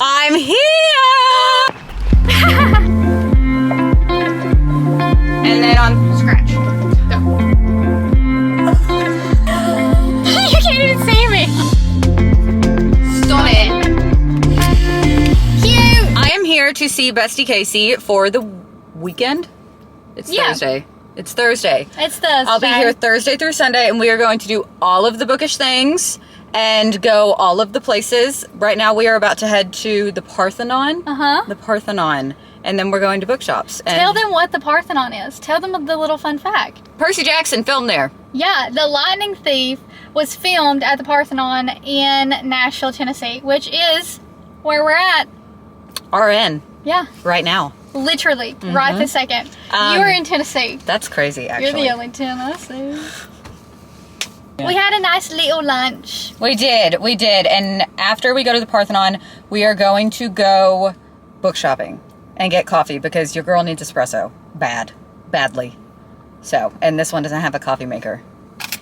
I'm here! And then on scratch. Go. You can't even see me. Stop it. Cute! I am here to see Bestie Kasey for the weekend. It's Thursday. It's Thursday. It's Thursday. I'll be here Thursday through Sunday, and we are going to do all of the Bookish things and go all of the places. Right now we are about to head to the Parthenon. The Parthenon. And then we're going to bookshops. And tell them what the Parthenon is. Tell them the little fun fact. Percy Jackson filmed there. Yeah, The Lightning Thief was filmed at the Parthenon in Nashville, Tennessee, which is where we're at. RN. Yeah. Right now. Literally, right this second. You're in Tennessee. That's crazy, actually. You're the only Tennessee. Yeah. We had a nice little lunch. We did. And after we go to the Parthenon, we are going to go book shopping and get coffee because your girl needs espresso. Badly. So, and this one doesn't have a coffee maker.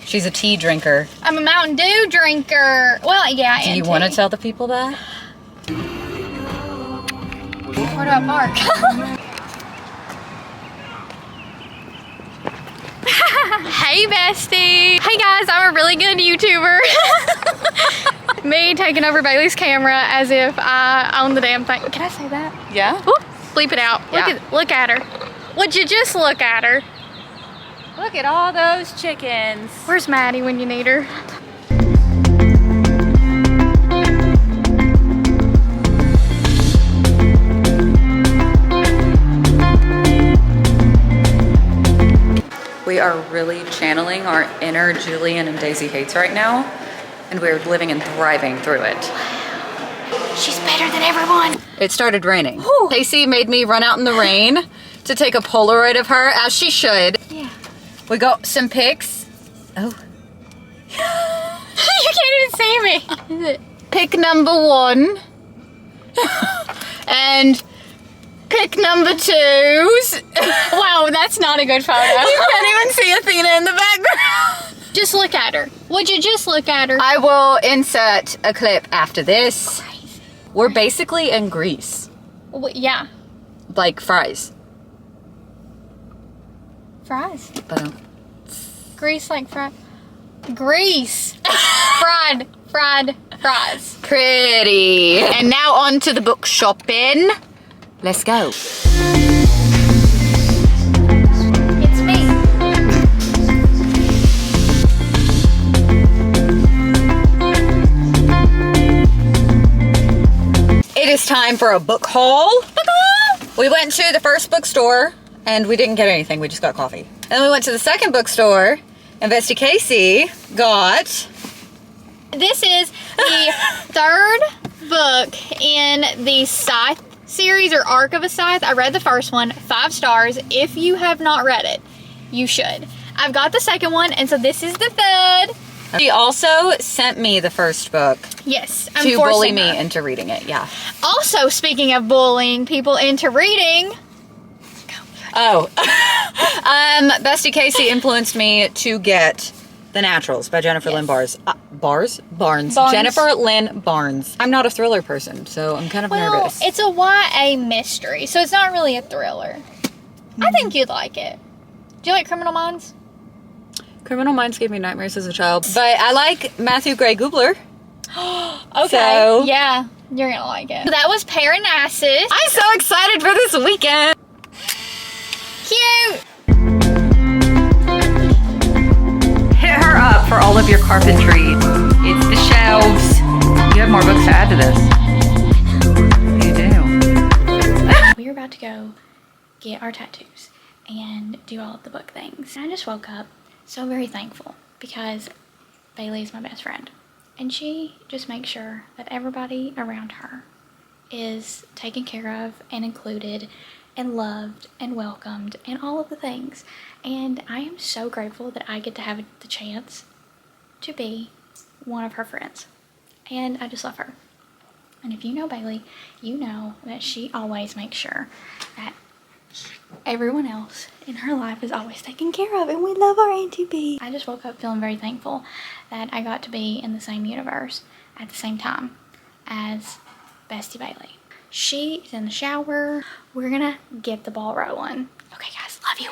She's a tea drinker. I'm a Mountain Dew drinker. Well, yeah, Do you want to tell the people that? Where do I park? Hey, bestie. Hey, guys, I'm a really good YouTuber. Me taking over Bailey's camera as if I own the damn thing. Can I say that? Yeah. Ooh, bleep it out. Yeah. Look at her. Would you just look at her? Look at all those chickens. Where's Maddie when you need her? We are really channeling our inner Julian and Daisy Hates right now, and we're living and thriving through it. She's better than everyone. It started raining. Whew. Casey made me run out in the rain to take a Polaroid of her, as she should. Yeah. We got some pics. Oh. You can't even see me. Pic number 1. And pic number 2's. Wow, that's not a good photo. You can't even see Athena in the background. Just look at her. Would you just look at her? I will insert a clip after this. Crazy. We're basically in Greece. Yeah. Like fries. Fries. But Grease like fried. Grease. Fried fries. pretty. And now on to the book shopping. Let's go. It's me. It is time for a book haul. We went to the first bookstore and we didn't get anything. We just got coffee. And then we went to the second bookstore and Bestie Kasey got... This is the third book in the Scythe series, or Arc of a Scythe. I read the first one, 5 stars. If you have not read it, you should. I've got the second one, and so this is the third. She also sent me the first book. Yes, I'm to forcing bully me her. into reading it, yeah. Also, speaking of bullying people into reading... Oh. Bestie Kasey influenced me to get The Naturals by Jennifer Lynn Barnes. Barnes. Jennifer Lynn Barnes. I'm not a thriller person, so I'm kind of nervous. It's a YA mystery, so it's not really a thriller. I think you'd like it. Do you like Criminal Minds? Criminal Minds gave me nightmares as a child, but I like Matthew Gray Gubler. Okay, So- yeah, you're gonna like it. That was Parnassus. I'm so excited for this weekend. Cute. Hit her up for all of your carpentry. It's the shelves. You have more books to add to this. You do. We're about to go get our tattoos and do all of the book things. I just woke up so very thankful because Bailey is my best friend. And she just makes sure that everybody around her is taken care of and included and loved and welcomed and all of the things. And I am so grateful that I get to have the chance to be one of her friends. And I just love her. And if you know Bailey, you know that she always makes sure that everyone else in her life is always taken care of, and we love our Auntie B. I just woke up feeling very thankful that I got to be in the same universe at the same time as Bestie Bailey. She is in the shower. We're gonna get the ball rolling. Okay, guys, love you.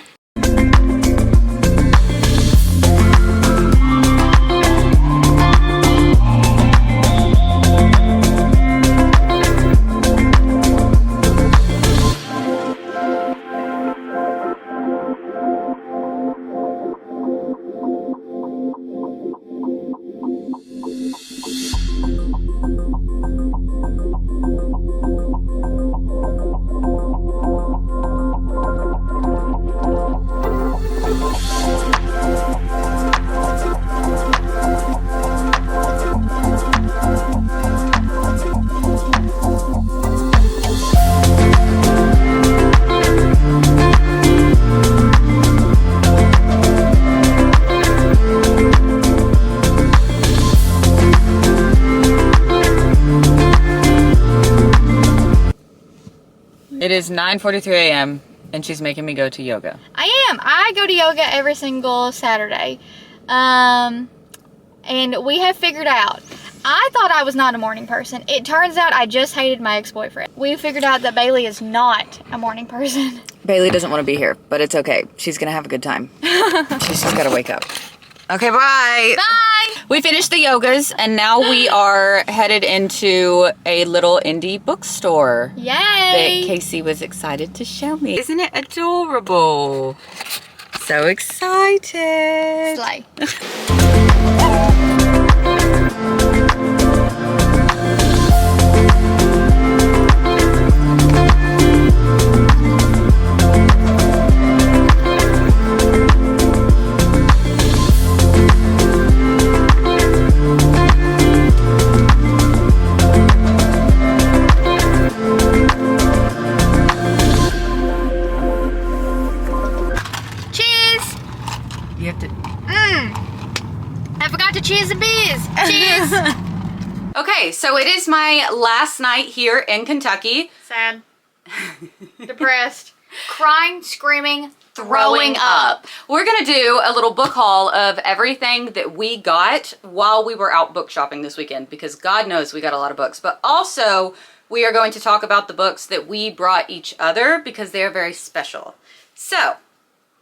It is 9:43 a.m. and she's making me go to yoga. I am. I go to yoga every single Saturday. And we have figured out, I thought I was not a morning person. It turns out I just hated my ex-boyfriend. We figured out that Bailey is not a morning person. Bailey doesn't want to be here, but it's okay. She's gonna have a good time. She's just gotta wake up. Okay, bye. Bye. We finished the yogas and now we are headed into a little indie bookstore Yay. that Kasey was excited to show me. Isn't it adorable? So excited. Slay. You have to... I forgot to cheers the beers. Cheers. Okay, so it is my last night here in Kentucky. Sad. Depressed. Crying, screaming, throwing up. We're gonna do a little book haul of everything that we got while we were out book shopping this weekend, because God knows we got a lot of books. But also, we are going to talk about the books that we brought each other because they are very special. So,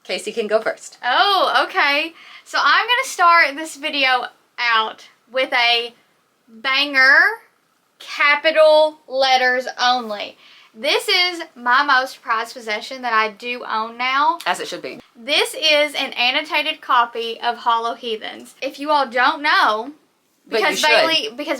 Kasey can go first. Oh, okay. So I'm going to start this video out with a banger, capital letters only. This is my most prized possession that I do own now. As it should be. This is an annotated copy of Hollow Heathens. If you all don't know, because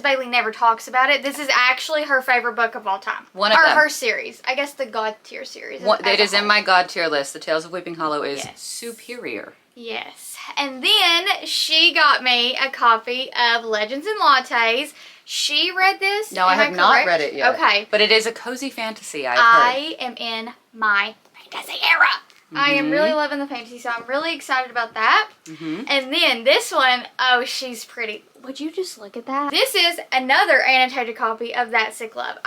Bailey never talks about it, this is actually her favorite book of all time. One of them. Her series. I guess the God tier series. It is in my God tier list. The Tales of Weeping Hollow is Yes. superior. Yes. And then she got me a copy of Legends and Lattes. She read this. No, I have not read it yet. Okay. But it is a cozy fantasy, I've heard. I am in my fantasy era. I am really loving the fantasy, so I'm really excited about that. And then this one, oh, she's pretty. Would you just look at that? This is another annotated copy of That Sick Love.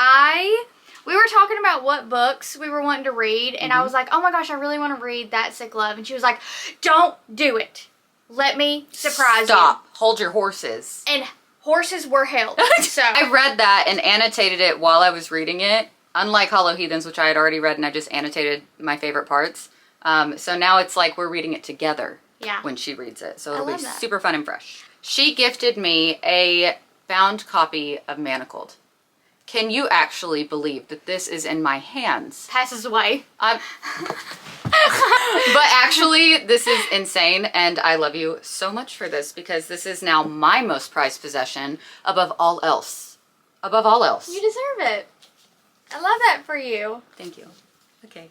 We were talking about what books we were wanting to read, and I was like, oh my gosh, I really want to read That Sick Love. And she was like, don't do it. Let me surprise you. Stop. Hold your horses. And horses were held. So I read that and annotated it while I was reading it. Unlike Hollow Heathens, which I had already read and I just annotated my favorite parts. So now it's like we're reading it together when she reads it. So it'll be super fun and fresh. She gifted me a bound copy of Manacled. Can you actually believe that this is in my hands? passes away. But actually, this is insane, and I love you so much for this because this is now my most prized possession above all else. Above all else. You deserve it. I love that for you. Thank you. Okay.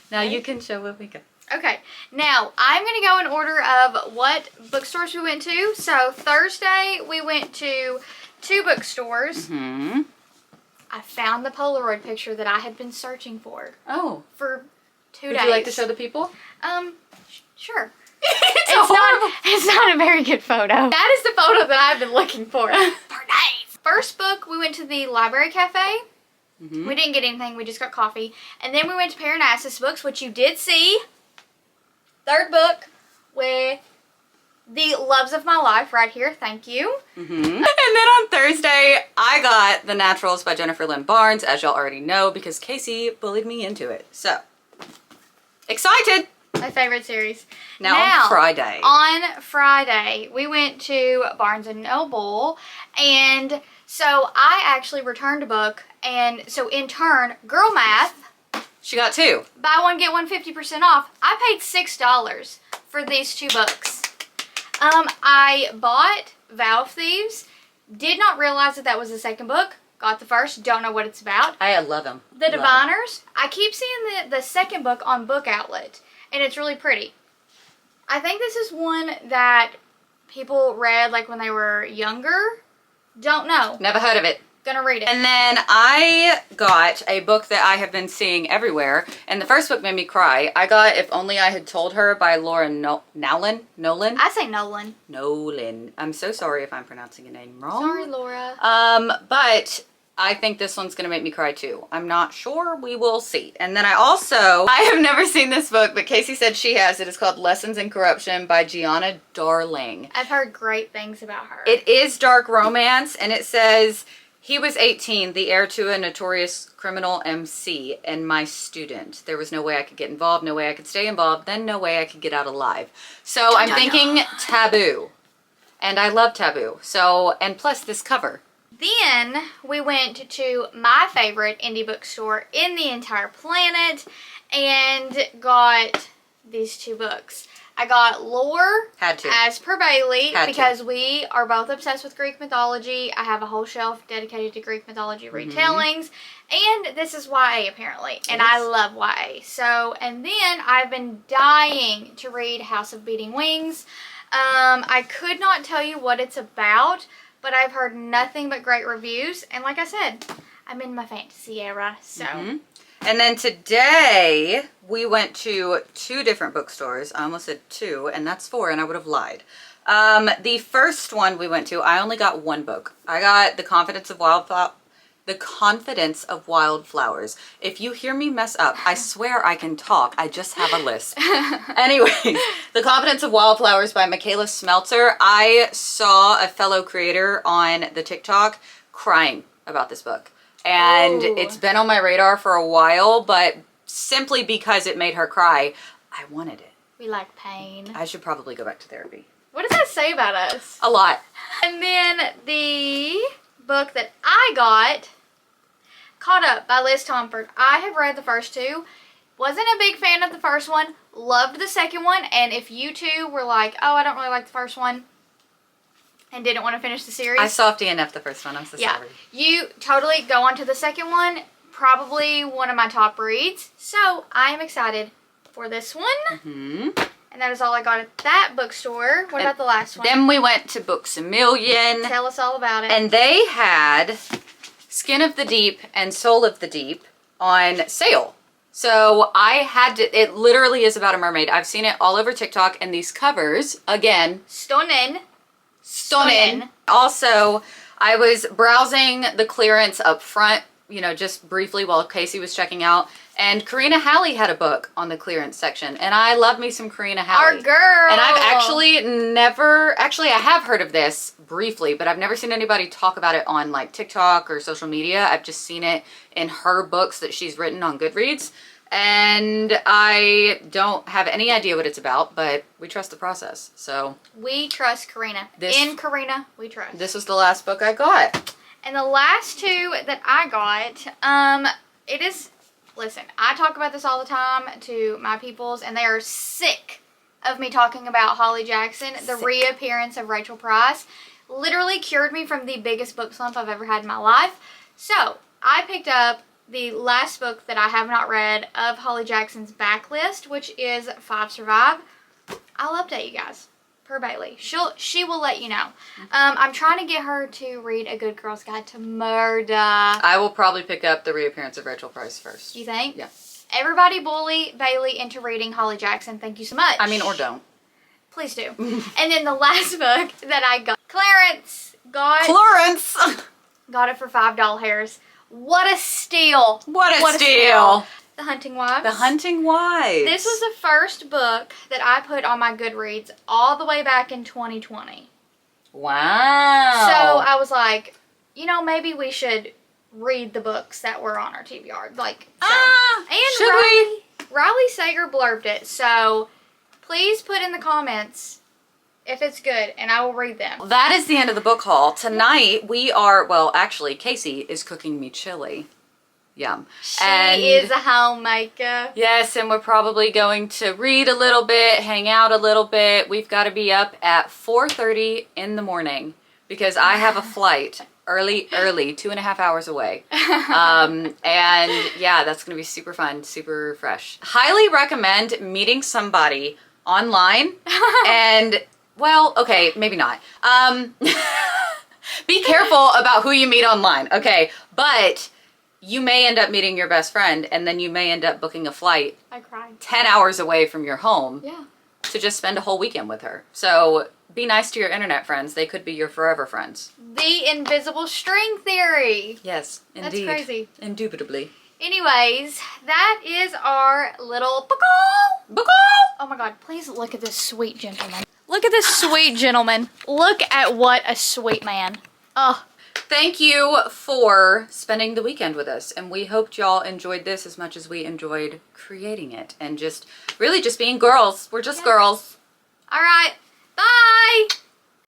Now you can show what we got. Okay. Now, I'm going to go in order of what bookstores we went to. So, Thursday, we went to 2 bookstores. I found the Polaroid picture that I had been searching for. Oh. For 2 days. Would you like to show the people? Sure. It's not a very good photo. That is the photo that I've been looking for days. First book, we went to the Library Cafe. We didn't get anything. We just got coffee. And then we went to Parnassus Books, which you did see. Third book with the loves of my life right here. Thank you. And then on Thursday, I got The Naturals by Jennifer Lynn Barnes, as y'all already know, because Casey bullied me into it. So, excited! My favorite series. Now on Friday, we went to Barnes & Noble, and so I actually returned a book, and so in turn, girl math, she got 2. buy one, get one 50% off. I paid $6 for these 2 books. I bought Vow of Thieves, did not realize that was the second book, got the first, don't know what it's about. I love them. The Diviners, I keep seeing the second book on Book Outlet, and it's really pretty. I think this is one that people read like when they were younger. Don't know. Never heard of it. Gonna read it. And then I got a book that I have been seeing everywhere, and the first book made me cry. I got If Only I Had Told Her by Laura Nolan. I say Nolan. Nolan. I'm so sorry if I'm pronouncing your name wrong. Sorry, Laura. But I think this one's gonna make me cry too. I'm not sure. We will see. And then I have never seen this book, but Casey said she has. It is called Lessons in Corruption by Gianna Darling. I've heard great things about her. It is dark romance, and it says, he was 18, the heir to a notorious criminal MC, and my student. There was no way I could get involved, no way I could stay involved, then no way I could get out alive. So I'm thinking Taboo. And I love Taboo. So, and plus this cover. Then we went to my favorite indie bookstore in the entire planet and got these 2 books. I got Lore, as per Bailey, because we are both obsessed with Greek mythology. I have a whole shelf dedicated to Greek mythology retellings, and this is YA apparently, and I love YA. So, and then I've been dying to read House of Beating Wings. I could not tell you what it's about, but I've heard nothing but great reviews, and like I said, I'm in my fantasy era, so... And then today, we went to 2 different bookstores. I almost said 2, and that's 4, and I would have lied. The first one we went to, I only got 1 book. I got The Confidence of Wildflowers. If you hear me mess up, I swear I can talk. I just have a lisp. Anyways, The Confidence of Wildflowers by Michaela Smeltzer. I saw a fellow creator on the TikTok crying about this book. And it's been on my radar for a while, but simply because it made her cry, I wanted it. We like pain. I should probably go back to therapy. What does that say about us? A lot. And then the book that I got, Caught Up by Liz Tomford. I have read the first 2. Wasn't a big fan of the first one. Loved the second one. And if you 2 were like, oh, I don't really like the first one, and didn't want to finish the series. I soft DNF'd the first one. I'm so sorry. You totally go on to the second one. Probably one of my top reads. So I am excited for this one. And that is all I got at that bookstore. What about the last one? Then we went to Books A Million. Tell us all about it. And they had Skin of the Deep and Soul of the Deep on sale. So I had to, it literally is about a mermaid. I've seen it all over TikTok, and these covers, again, Stunning. Also, I was browsing the clearance up front, you know, just briefly while Casey was checking out, and Karina Halley had a book on the clearance section, and I love me some Karina Halley. Our girl! And I've actually I have heard of this briefly, but I've never seen anybody talk about it on like TikTok or social media. I've just seen it in her books that she's written on Goodreads. And I don't have any idea what it's about, but we trust the process. So we trust Karina. In Karina, we trust. This was the last book I got. And the last 2 that I got, it is, listen, I talk about this all the time to my peoples, and they are sick of me talking about Holly Jackson. The reappearance of Rachel Price literally cured me from the biggest book slump I've ever had in my life. So I picked up the last book that I have not read of Holly Jackson's backlist, which is 5 Survive. I'll update you guys per Bailey. She will let you know. I'm trying to get her to read A Good Girl's Guide to Murder. I will probably pick up The Reappearance of Rachel Price first. You think? Yeah. Everybody bully Bailey into reading Holly Jackson. Thank you so much. I mean, or don't. Please do. And then the last book that I got, Clarence got it for $5. What a steal. What a steal. The Hunting Wives. The Hunting Wives. This was the first book that I put on my Goodreads all the way back in 2020. Wow. So I was like, you know, maybe we should read the books that were on our TBR. Like, so. And Riley Sager blurbed it. So please put in the comments if it's good, and I will read them. That is the end of the book haul. Tonight we are, well, actually, Kasey is cooking me chili. Yum. She is a homemaker. Yes, and we're probably going to read a little bit, hang out a little bit. We've got to be up at 4:30 in the morning because I have a flight early, 2.5 hours away. And yeah, that's going to be super fun, super fresh. Highly recommend meeting somebody online and, well, okay, maybe not. Be careful about who you meet online, okay? But you may end up meeting your best friend, and then you may end up booking a flight. I cried. 10 hours away from your home. Yeah. To just spend a whole weekend with her. So be nice to your internet friends. They could be your forever friends. The invisible string theory. Yes, indeed. That's crazy. Indubitably. Anyways, that is our little book. Oh my God, please look at this sweet gentleman. Look at this sweet gentleman. Look at what a sweet man. Oh. Thank you for spending the weekend with us, and we hoped y'all enjoyed this as much as we enjoyed creating it, and just really just being girls. We're just girls. All right. Bye.